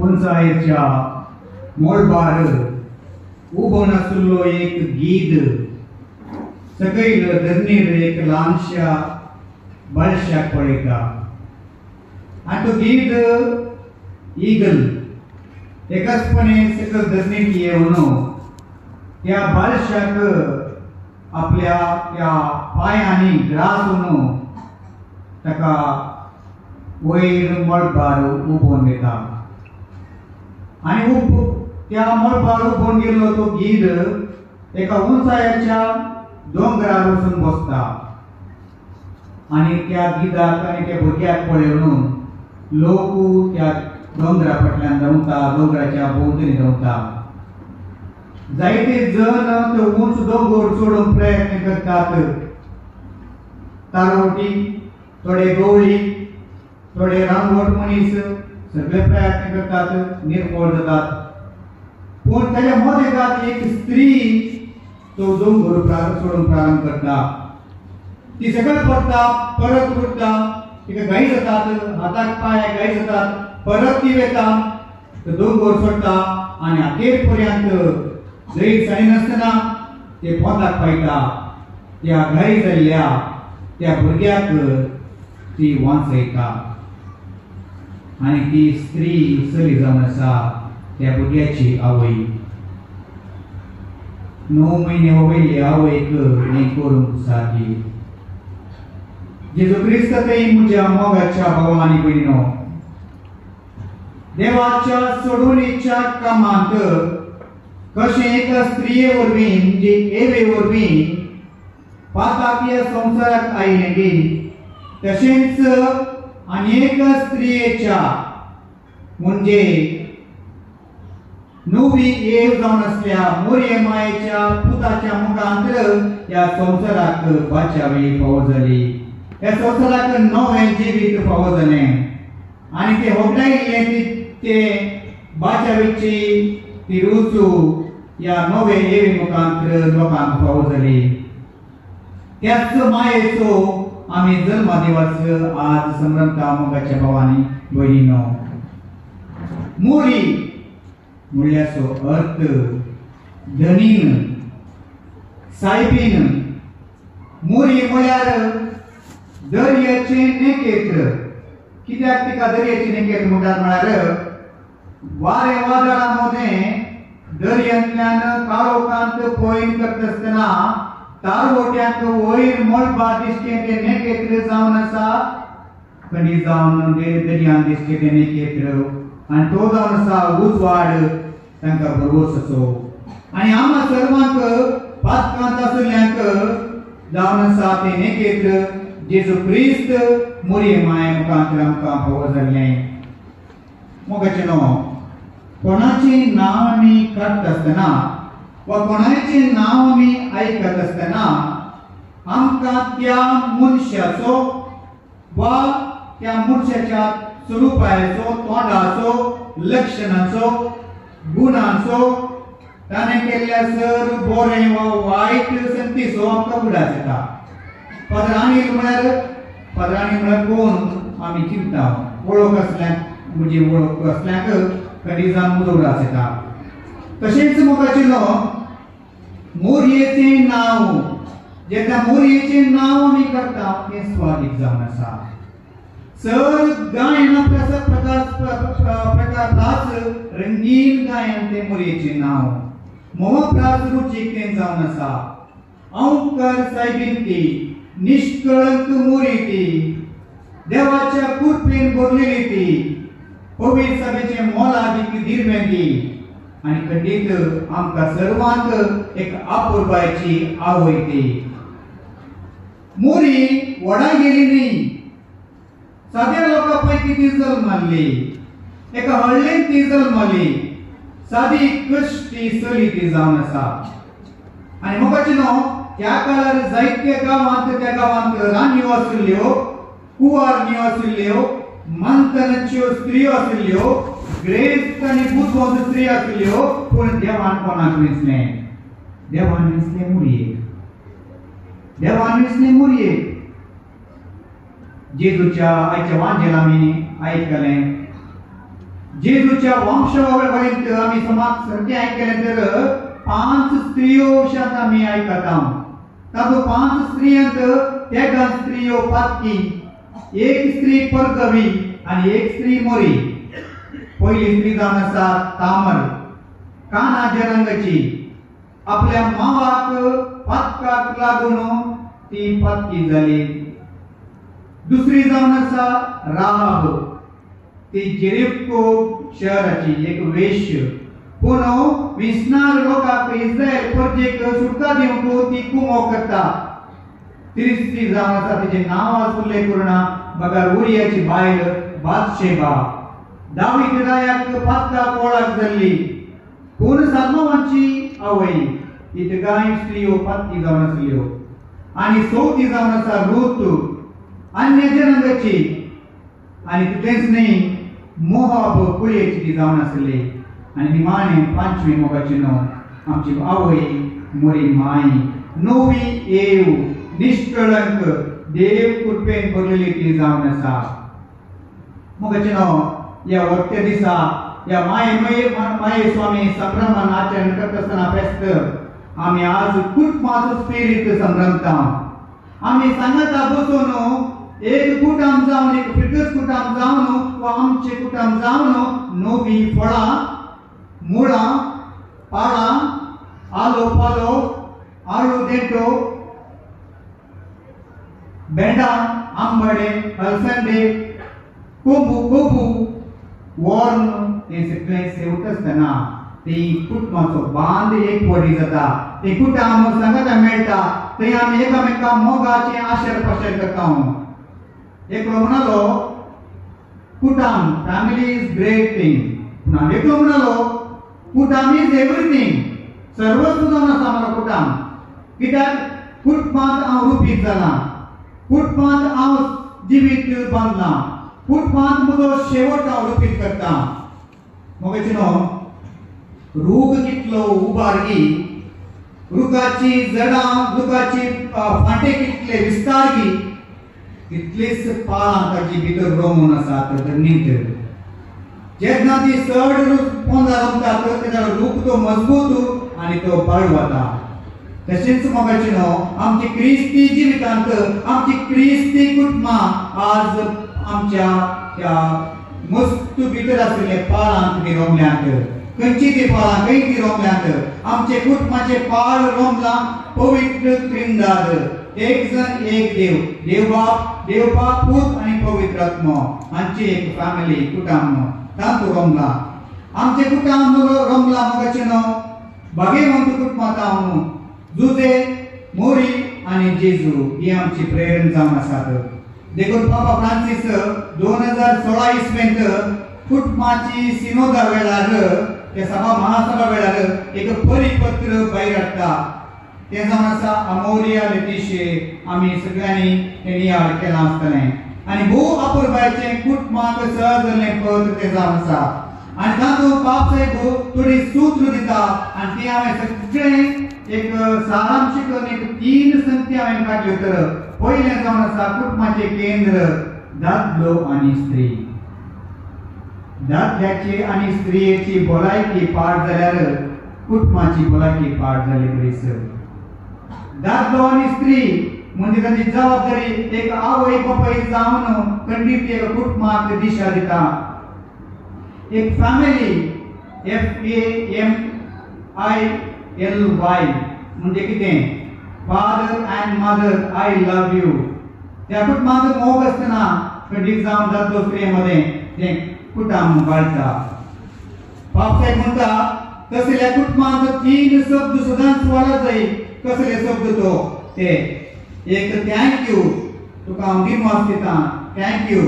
उंचायेच्या मोळबार उबो नासलो एक गीद सकयल धरणीर एक ल्हानशा बालशाक पळयता आनी तो गीद ईगल एकाचपणे सकयल धरणीक येवन त्या बालशाक आपल्या त्या पायांनी ग्रासून ताका वयर मळबार उबोवन घेता आनी त्या मळबार उबोवन गेल्लो तो गीद एका उंचायेच्या दोंगरार वचून बसता आनी त्या गिदाक आनी त्या भुरग्याक पळोवन लोक त्या दोंगरा फाटल्यान धांवता, दोंगराच्या भोंवतणी धांवता. जायते जण तो उंच दोंगर सोडून प्रयत्न करतात. तारोटी, थोडे गवळी, थोडे रानवट मनीस सगळे प्रयत्न करतात, निर्फळ जातात. पूण ताच्या मदें एक स्त्री तो दोंगर सोडून प्रारंभ करता. ती सकयल पडटा, परत उठता, तिका घाई जातात, हाताक पांयाक घाई जातात, परत ती वता, तो दोंगर सोडटा आनी अखेर पर्यंत जैत जायनासतना ते पोंताक पावयता. त्या घाई जाल्ल्या त्या भुरग्याक ती वाचयता आनी ती स्त्री चली जावन आसा त्या भुरग्याची आवय. 9 महिने वयले आवयक हें करूंक सादी. जेजू क्रिस्त ते म्हज्या मोगाच्या भावा आनी भयणीनो, देवाच्या सोडवणीच्या कामांत कशें एका स्त्रिये वरवीं म्हणजे एवे वरवीं पाताकीय संवसाराक आयिल्ली, तशेंच अनेक स्त्रियेच्या म्हणजे नवी येव जावन आसल्या मोरये मायेच्या पुताच्या मुखांतर ह्या संवसाराक बाचावी फावो जाली. ह्या संवसाराक नवें जिवीत फावो जालें आनी ते होगडायिल्ले ते बाचावीची ती रुजू ह्या नवे येवी मुखांतर लोकांक फावो जाली. त्याच मायेचो आमी जल्मा दिवस आज समरंता मोगाच्या भावांनी भयणीनो. मोरी म्हणल्याचो अर्थ धनीन, सायबीन. मोरी म्हळ्यार दर्याचे नेकेत्र. कित्याक तिका दर्याचे नेकेत्र म्हणटात म्हळ्यार वारे वादळा मदें दर्यांतल्यान काळोखांत पळयन करता आसतना तारवट्यांक वयर मळबार दिसचे ते नेकेत्र जावन आसा, खंडी जावन दर्यान दिसचे ते नेकेत्र आनी तो जावन आसा उजवाड तांकां भरवोसो. आनी आम्हा सर्वांक पातकांत आशिल्ल्यांक जावन आसा ते नेकेत्र जेजू क्रिस्त मोरये माये मुखांतर आमकां फावो जाल्लें. मोगाचेनो, कोणाचें नांव आमी काडटा आसतना वा कोणाचें नांव आमी आयकत आसतना आमकां त्या मनशाचो वा त्या मनशाच्या स्वरुपाचो, तोंडाचो, लक्षणाचो, गुणांचो, ताणें केल्ल्या सर बरें वा वायट संतीचो आमकां उडास येता. पदरांनी म्हळ्यार कोण आमी चिंतता, वळख आसल्यांक म्हणजे वळख आसल्यांक कधी जावन उजवडास येता. तशेंच मोगाचेनो, मोरयेचें नांव जेन्ना मोरयेचें नांव आमी करता तें स्वादीक जावन आसा. सर गायन प्रकारताच रंगीन गायन तें मोरयेचें नांव. मोहप्रास रुचीक तें जावन आसा. औंकार सायबीन ती, निष्कळंक मोरी ती, देवाच्या कृपेन भरलेली ती, पवित्र सभेचे मोलादीक दिरमेंदी आनी खंडीत आमकां सर्वांक एक आपुरबायची आवय ती. मोरी वडा गेली न्ही, साद्या लोकां पैकी ती जल्माली. एका हळ्ळेंत ती जल्माली. सादी कश्टी चली ती जावन आसा. आनी मोगाचेनो, त्या काळार जायत्या गांवांत त्या गांवांत रान्यो आशिल्ल्यो, कुवारण्यो आशिल्ल्यो, मंथनाच्यो स्त्रियो आशिल्ल्यो, ग्रेस्त आनी बुदवंत स्त्री आशिल्ल्यो. पूण देवान कोणाक वेंचलें? देवान वेंचलें मोरयेक. देवान वेंचलें मोरयेक. जेजूच्या आयच्या वांजेल आमी आयकलें, जेजूच्या वंशावळीपर्यंत आम्ही समाज सारखे ऐकल्यानंतर 5 स्त्रियो शांत आम्ही ऐकत आहोत. तातूं 5 स्त्रियांत त्या स्त्रियो पातकी, एक स्त्री परगवी आणि एक स्त्री मोरी. पहिली स्त्री जावन आसा तामर, काना जनांगाची. आपल्या मावाक पातकाक लागून ती पातकी जाली. दुसरी जावन आसा राहाब, ती जेरिको शहराची एक वेश्य. पूण विस्नार लोकांक इस्रायल परजेक सुटका दिवंक ती कुमो करता. तिसरी जावन आसा तिचे नांव उल्लेख करूना बघा उरियाची बायल बातशेबा. दावीद रायाक पातकाक वळख जाल्ली पूण साल्मोनाची आवय. ही तिगाय स्त्रियो पातकी जावन आसल्यो. आनी चवथी जावन आसा रूत, अन्य जनांगाची. आनी तितलेंच न्ही मोहाब कुळयेची ती जावन आसली. आनी निमाणे 5वी मोगाची नांव आमची आवय मोरी माय. 9वी एव निष्कळंक देव कृपेन भरलेली ती जावन आसा. मोगाचे नांव या वक्त्या दिसा या माये स्वामी संभ्रमान आचरण करता आसतना फेस्त आमी आज कुटुंबाचो स्पिरीट संभ्रमता. आमी सांगता बसून एक कुटुंब जावन एक फिटस कुटुंब जावन वा आमचे कुटुंब जावन नवी फळां, मुळां, पाळां, आलो पालो, आळू देंटो, बेंडां, आंबाडे, हलसंडे, कोबू, वॉर्न हे सगळे सेवत आसतना ते कुटुंबाचो बांद एक पडी जाता. ते कुटुंब सांगता मेळटा थंय आमी एकामेकां मोगाचें आशर पाशर करता. एक म्हणालो कुटुंब फॅमिली इज ग्रेट थिंग. पूण हांवें एकलो म्हणालो कुटुंब इज एवरीथिंग. सर्वस्व जावन आसा म्हाका कुटुंब. कित्याक कुटुंबांत हांव रुपीत जालां, कुटुंबांत हांव जिवीत बांदलां, कुटुंबांत म्हजो शेवट हांव रुपीत करता. मोगाचे न्हू रूख कितलो उबारगी, रुखाची जडां रुखाची फांटे कितले विस्तारगी, तितलीच पाळां ताची भितर रोमून आसात जमनींत. जेन्ना ती चड पोंदा रमतात तेन्ना रूख तो मजबूत आनी तो बळ वता. तशेंच मोगाचे न्हू आमची क्रिस्ती जिवितांत आमची क्रिस्ती कुटुंबां आज आमच्या त्या मस्त भितर आशिल्ले पाळांत ती रोमल्यांत. खंयची ती पाळां खंय ती रोमल्यांत. आमचे कुटुंबाचे पाळ रोमलां पवित्र त्रिंदाद. एक जण एक देव, देव बाप पूत आनी पवित्र आत्मा हांची एक फॅमिली कुटुंब तांतू रोमला. आमचे कुटुंब रोमला मोगाचे न्हू भाग्यवंत कुटुंबांत हांव जुजे, मोरी आनी जेजू ही आमची प्रेरण जावन आसात. देखून पापा फ्रांसीस 2016 इसवेंत कुटुंबाची सिनोदा वेळार ते सभा महासभा वेळार एक परिपत्र भायर हाडटा. ते जावन आसा अमोरिया लेतिशे. आमी सगळ्यांनी ते नियाळ केलां आसतलें आनी भोव आपुरबायेचें कुटुंबाक सहज जाल्लें पत्र ते जावन आसा. आनी तातूंत बाप साहेब थोडी सूत्र दिता आनी ती हांवें सगळें एक सारांश करून एक 3 संगती हांवें काडल्यो. तर पयलें जावन आसा कुटुंबाचें केंद्र दादलो आनी स्त्री. दादल्याची आनी स्त्रियेची भलायकी पाड जाल्यार कुटुंबाची भलायकी पाड जाली पयस. दादलो आनी स्त्री म्हणजे ताची जबाबदारी एक आवय बापाय जावन खंडीत एक कुटुंबाक दिशा दिता. एक फॅमिली FAMILY म्हणजे कितें father and mother I love you. त्या कुटुंबांत मोग आसतना खंडीत जावन दादलो स्त्री मध्ये ते कुटुंब बाळटा. बाप साहेब म्हणटा तसल्या कुटुंबांत 3 शब्द सदांच वाडत जाय. कसले शब्द तो ते एक थँक्यू तुका हांव दिनवास दिता थँक्यू.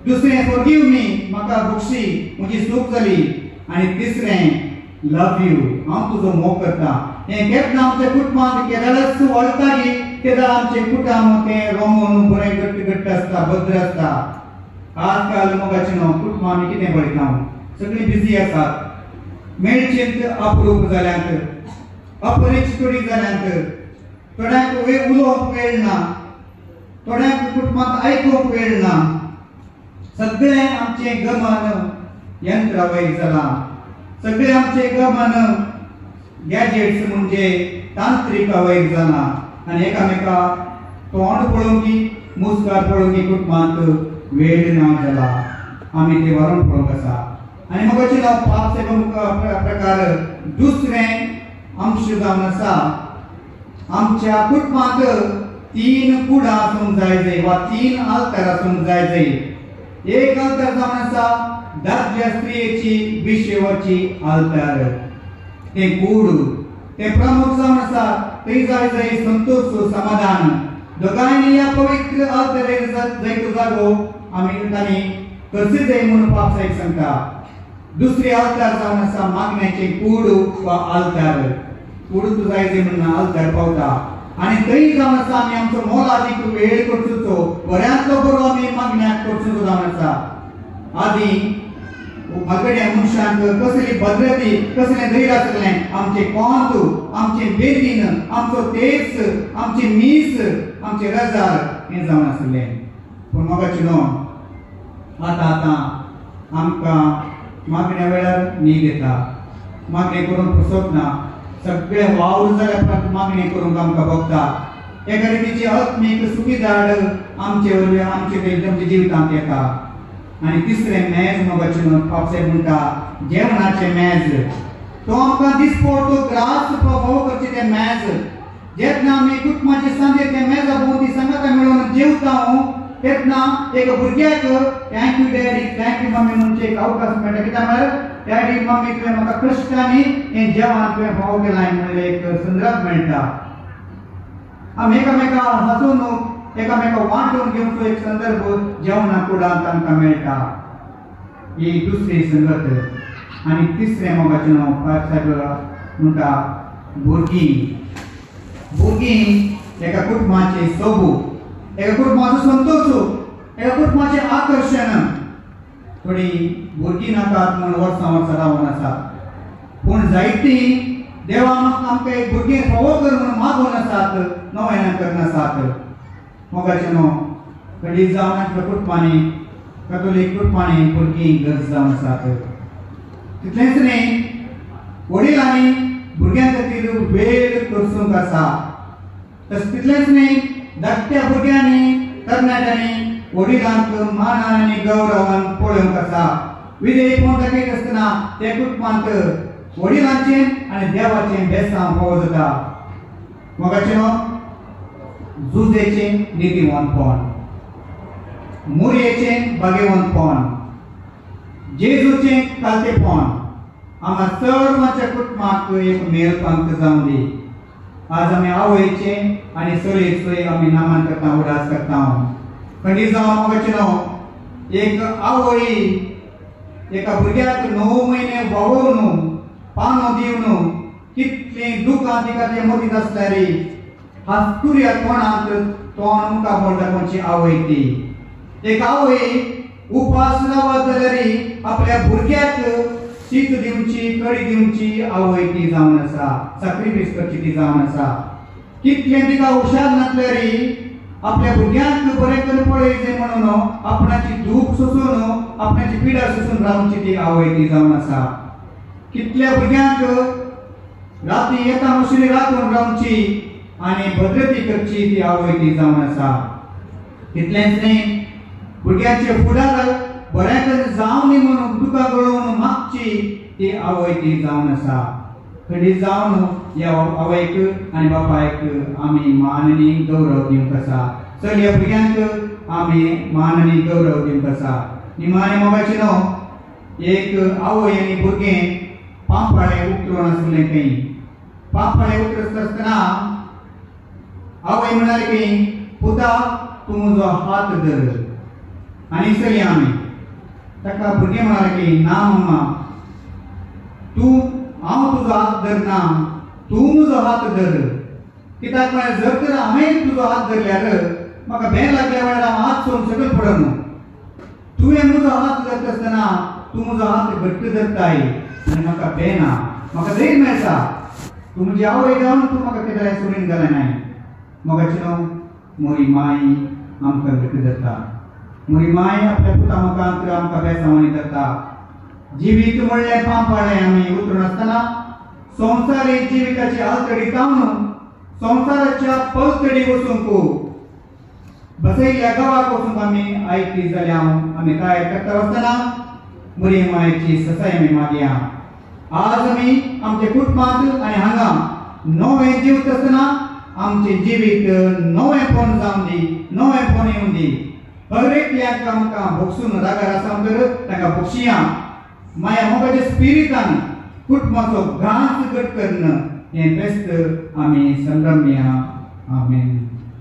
दुसरें फॉरगिव मी म्हाका बक्षी म्हजी चूक जाली. आनी तिसरें लव यू हांव तुजो मोग करता. हें केन्ना आमच्या कुटुंबांत केदारच वळटाली तेन्ना आमचें कुटुंब तें रोमून बरें घट्ट आसता भद्र आसता. आजकाल मोगाचें न्हू कुटुंब आमी कितें पळयता सगळीं बिजी आसात. मेळचेंत अप्रूप जाल्यांत, अपरिचित जाल्यांत, थोड्यांक उलोवंक वेळ ना, थोड्यांक कुटुंबांत आयकूंक वेळ ना. सगळें आमचें गमन यंत्रवैर जाला. सगळे आमचे गमन गॅजेट्स म्हणजे तांत्रिक वैर जाला आणि एकामेका तोंड पळोवंकी मुस्कार पळोवंकी कुटुंबांत वेळ ना जाला. आमी ते वरून पळोवंक आसा. आणि मग पापचे प्रकार दुसरें अंश जावन आसा. आमच्या कुटुंबांत 3 कुडां आसूंक जाय वा 3 आल्तार आसूंक जाय. एक आल्तार जावन आसा दादल्या स्त्रियेची विशेवाची आल्तार. ते कूड ते प्रमुख जावन आसा. थंय जाय संतोष समाधान. दोगांयनी या पवित्र आल्तारेर जायतो जागो आमी तांणी करचे जाय म्हणून पापसायक सांगता. दुसरी आल्तार जावन आसा मागण्याचे कूड वा आल्तार. कूड जाय म्हणून आल्तार पावता. आणि थंय जावन आसा आमी आमचो मोलादीक वेळ करचो. बऱ्यांतलो बरो आमी मागण्याक करचो जावन आसा. आदी मागड्या मनशांक कसली भद्रती कसलें धैर्य आसलें. आमचे कोंत आमचे बेगीन आमचो तेस आमचे मीस आमचे रजार हें जावन आसलें. पूण मोगाची न्हू आतां आमकां मागण्या वेळार न्हीद येता. मागणी करून फसत ना. सगळे वावर जाल्यार मागणी करूंक आमकां भोगता. एका रितीची आत्मीक सुखीदाड आमचे जिवितांत येता. आणि तिसरें मेज मोगाचें पापसायब म्हणटा जेवणाचें मेज. तो आमकां दिसपो तो ग्रास फोव करचे तें मेज. जेन्ना आमी कुटुंबाचे सांजे ते मेजा भोंवती सांगाता मेळून जेवता तेन्ना एक भुरग्याक थँक्यू डॅडी थँक्यू मम्मी म्हणचे एक अवकाश मेळटा. कित्याक म्हळ्यार डॅडी मम्मी तुवें म्हाका कश्टांनी हें जेवण तुवें फोव केलां म्हणलें एक संदर्भ मेळटा. आमी एकामेका हांसून एकामेका वांटून घेवचो एक संदर्भ जेवणा कुडांत आमकां मेळटा. ही दुसरी संगत. आणि तिसरें मोगाचें नांव पापसायब म्हणटा भुरगीं. भुरगीं एका कुटुंबाचे सोबू एका कुटुंबाचो संतोष एका कुटुंबाचे आकर्षण. थोडी भुरगीं नाकात म्हूण वर्सां वर्सां रावून आसात. पूण जायतीं देवान आमकां एक भुरगीं फोव कर म्हूण मागून आसात नवयना करन आसात. मोगाचें न्हू कडी जावन आपल्या कुटुंबांनी कॅथोलीक कुटुंबांनी भुरगीं गरज जावन आसात. तितलेंच न्ही वडिलांनी भुरग्यां खातीर वेळ करसूंक आसा. तितलेंच न्ही धाकट्या भुरग्यांनी तरणाट्यांनी वडिलांक मानान आनी गौरवान पळोवंक आसा. विधेयपण दाखयत आसतना ते कुटुंबांत वडिलांचें आनी देवाचें बेसांव फोव जाता. मोगाचें न्हू जुजेचें नितीवंतपण मुरयेचें बागेवंतपण जेजूचें कालतेपण आम्हा सर्वांच्या कुटुंबाक एक मेलपंत जावं दी. आज आमी आवयचे आनी चलयेचोय आमी नामान करता उडास करता. खंडी जावं मोगाचें न्हू एक आवय एका भुरग्याक 9 म्हयने वावोवन पानो दिवन कितलें दुखां तिका तें मतींत आसल्यार हास्तुर्या तोंडांत तोंड मुखार दाखोवची आवय ती. एक आवय उपास रावत जाल्यार आपल्या भुरग्याक शीत दिवची कडी दिवची आवय ती जावन आसा. सॅक्रिफायस करची ती जावन आसा. कितलें तिका हुशार नासल्यार आपल्या भुरग्यांक बरें करून पळयचें म्हणून आपणाची दूख सोसून आपणाची पिडा सोसून रावची ती आवय ती जावन आसा. कितल्या भुरग्यांक राती येता मशिनी राखून रावची आनी भद्रती करची ती आवय ती जावन आसा. तितलेंच न्ही भुरग्यांचे फुडार बरें करून जावं न्ही म्हणून दुकां गळोवन मागची ती आवय ती जावन आसा. खडी जावन ह्या आवयक आनी बापायक आमी मान आनी गौरव दिवंक आसा. चलया भुरग्यांक आमी मान आनी गौरव दिवंक आसा. निमाणें मोगाचें न्हू एक आवय आनी भुरगें पांपाळे उतरून आसलें खंय. पांपाळे उतरत आसतना आवय म्हणाली की पुता तूं म्हजो हात धर. आनी चलया आमी ताका भुरगें म्हणालें की ना मम्मा हांव तुजो हात धरना तूं म्हजो हात धर. कित्याक म्हळ्यार जर तर हांवें तुजो हात धरल्यार म्हाका भें लागल्या वेळार हांव हात सोडून सकयल पडन. तुवें म्हजो हात धरता आसतना तूं म्हजो हात घट्ट धरताय आनी म्हाका भें ना म्हाका धैर्य मेळटा. तूं म्हजी आवय जावन तूं म्हाका केन्ना सोडून गेलें नाय. मोगाचें न्हू मोरी माय आमकां घट्ट धरता. मोरी माय आपल्या पुता मुखांत आमकां बेसांवानी धरता. जिवीत म्हणले पांपाळे आम्ही उतरून असताना संसारी जिविताची आलतडी तावून संसाराच्या पलतडी वचूंक बसयल्ल्या गावाक वचूंक आमी आयकली जाल्यार आमी काय करता आसतना बरी मायेची ससाय आमी मागया। आज आमी आमचे कुटुंबांत आनी हांगा नवें जिवीत आसतना आमचे जिवीत नवेंपण जावन दी, नवेंपण येवन दी। हर एकल्याक आमकां भोगसून रागार आसा तर तांकां भोगशिया। माया मोगाच्या स्पिरिटान कुटुंबाचो घास घट करणं हें बेस्ट आमी संभ्रमया। आमेन।